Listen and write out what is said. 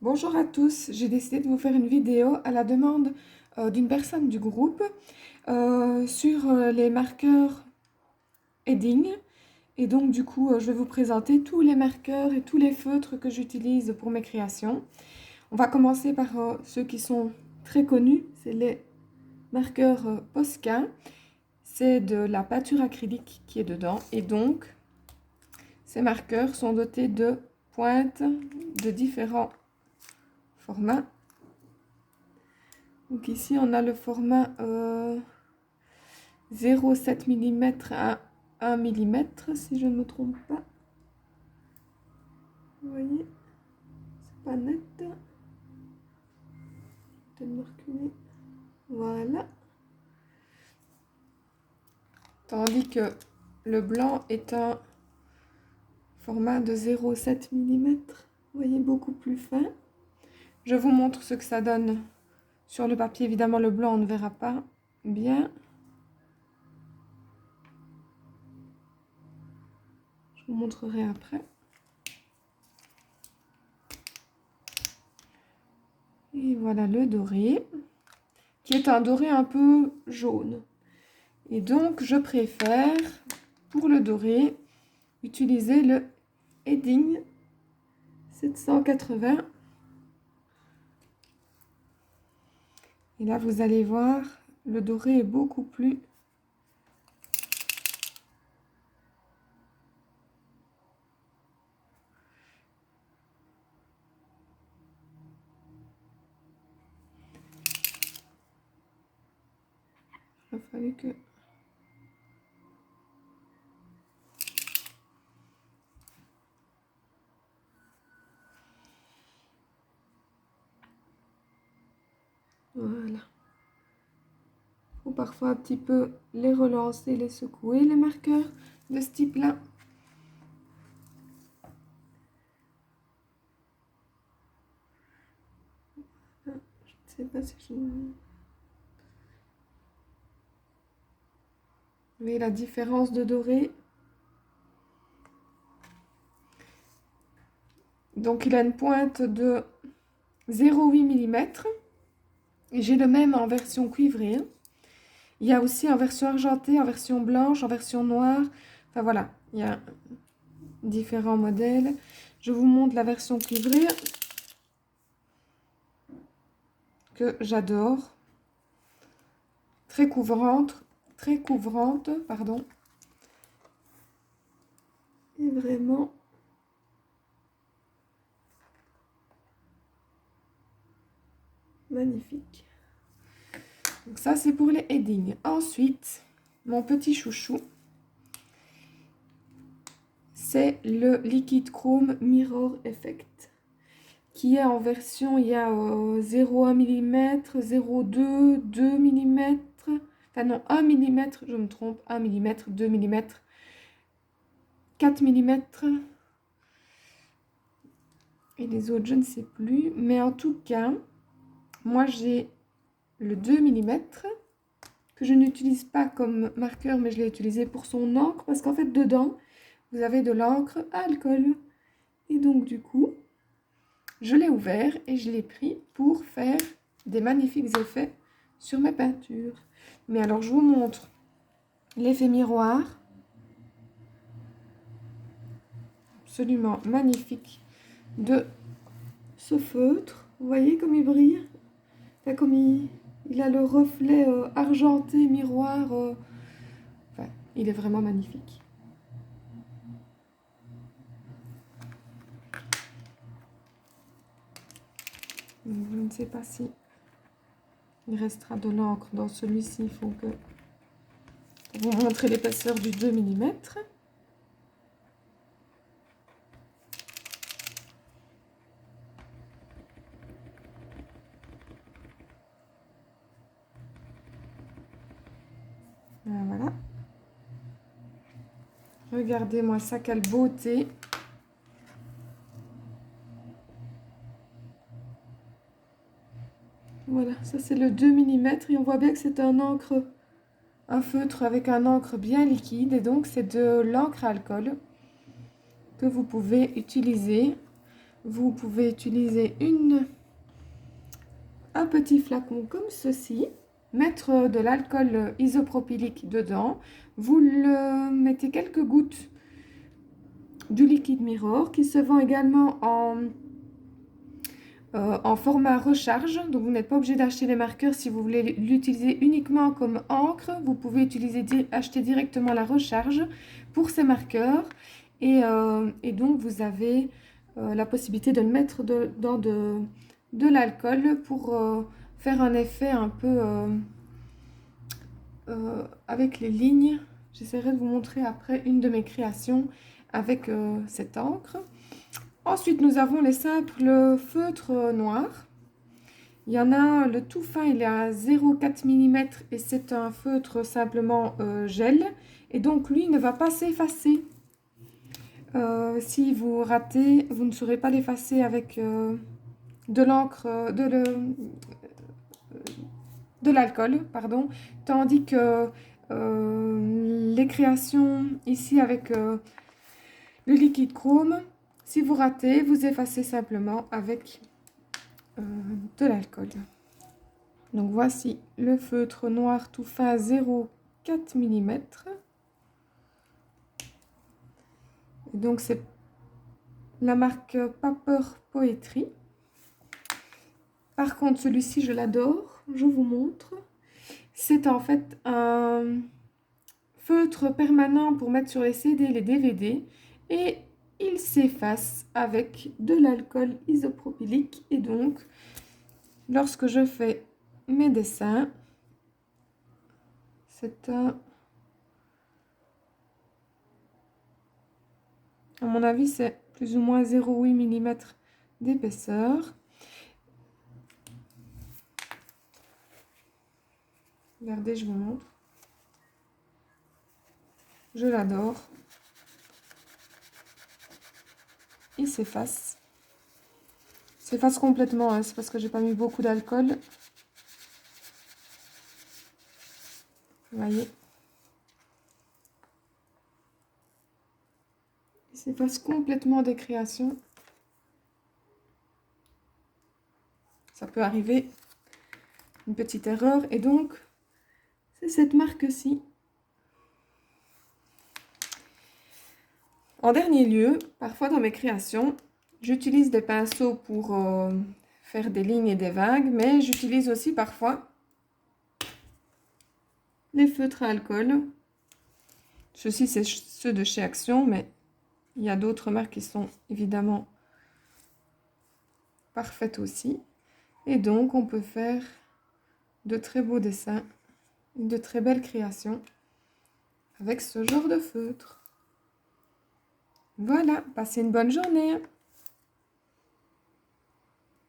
Bonjour à tous, j'ai décidé de vous faire une vidéo à la demande d'une personne du groupe sur les marqueurs Edding. Et donc du coup, je vais vous présenter tous les marqueurs et tous les feutres que j'utilise pour mes créations. On va commencer par ceux qui sont très connus, c'est les marqueurs Posca. C'est de la peinture acrylique qui est dedans et donc ces marqueurs sont dotés de pointes de différents formats. Donc ici, on a le format 0,7 mm à 1 mm, si je ne me trompe pas. Vous voyez, c'est pas net. Peut-être me reculer. Voilà. Tandis que le blanc est un format de 0,7 mm. Vous voyez, beaucoup plus fin. Je vous montre ce que ça donne sur le papier. Évidemment, le blanc, on ne verra pas bien. Je vous montrerai après. Et voilà le doré, qui est un doré un peu jaune. Et donc, je préfère, pour le doré, utiliser le Edding 780. Et là, vous allez voir, le doré est beaucoup plus il a fallu que... Voilà. Il faut parfois un petit peu les relancer, les secouer, les marqueurs de ce type-là. Je ne sais pas si je... Vous voyez la différence de doré. Donc, il a une pointe de 0,8 mm. Et j'ai le même en version cuivrée. Il y a aussi en version argentée, en version blanche, en version noire. Enfin voilà, il y a différents modèles. Je vous montre la version cuivrée que j'adore. Très couvrante, pardon. Et vraiment magnifique. Donc ça, c'est pour les headings. Ensuite, mon petit chouchou, c'est le Liquid Chrome Mirror Effect, qui est en version, il y a 0,1 mm, 0,2, 2 mm, enfin non, 1 mm, je me trompe, 1 mm, 2 mm, 4 mm, et les autres, je ne sais plus, mais en tout cas, moi j'ai le 2 mm, que je n'utilise pas comme marqueur, mais je l'ai utilisé pour son encre, parce qu'en fait, dedans, vous avez de l'encre à alcool. Et donc, du coup, je l'ai ouvert et je l'ai pris pour faire des magnifiques effets sur mes peintures. Mais alors, je vous montre l'effet miroir. Absolument magnifique de ce feutre. Vous voyez comme il brille? Enfin, comme il a le reflet argenté miroir. Enfin, il est vraiment magnifique. Je ne sais pas si il restera de l'encre dans celui-ci. Il faut que vous montrer l'épaisseur du 2 mm. Voilà. Regardez-moi ça, quelle beauté. Voilà, ça c'est le 2 mm et on voit bien que c'est un feutre avec un encre bien liquide et donc c'est de l'encre à alcool que vous pouvez utiliser. vous pouvez utiliser un petit flacon comme ceci, mettre de l'alcool isopropylique dedans, vous le mettez quelques gouttes du liquide Mirror qui se vend également en format recharge, donc vous n'êtes pas obligé d'acheter les marqueurs si vous voulez l'utiliser uniquement comme encre. Vous pouvez acheter directement la recharge pour ces marqueurs et donc vous avez la possibilité de le mettre dans de l'alcool pour faire un effet un peu avec les lignes. J'essaierai de vous montrer après une de mes créations avec cette encre. Ensuite, nous avons les simples feutres noirs. Il y en a, le tout fin, il est à 0,4 mm et c'est un feutre simplement gel. Et donc, lui ne va pas s'effacer. Si vous ratez, vous ne saurez pas l'effacer avec de l'encre, de l'alcool, pardon. Tandis que les créations ici avec le liquide chrome, si vous ratez, vous effacez simplement avec de l'alcool. Donc voici le feutre noir tout fin 0,4 mm. Donc c'est la marque Paper Poetry. Par contre, celui-ci, je l'adore. Je vous montre. C'est en fait un feutre permanent pour mettre sur les CD et les DVD. Et il s'efface avec de l'alcool isopropylique. Et donc, lorsque je fais mes dessins, c'est un... À mon avis, c'est plus ou moins 0,8 mm d'épaisseur. Regardez, je vous montre. Je l'adore. Il s'efface. Il s'efface complètement, hein. C'est parce que j'ai pas mis beaucoup d'alcool. Vous voyez. Il s'efface complètement des créations. Ça peut arriver. Une petite erreur. Et donc, c'est cette marque-ci. En dernier lieu, parfois dans mes créations, j'utilise des pinceaux pour faire des lignes et des vagues, mais j'utilise aussi parfois les feutres à alcool. Ceux-ci, c'est ceux de chez Action, mais il y a d'autres marques qui sont évidemment parfaites aussi. Et donc, on peut faire de très beaux dessins, de très belles créations avec ce genre de feutre. Voilà, passez une bonne journée.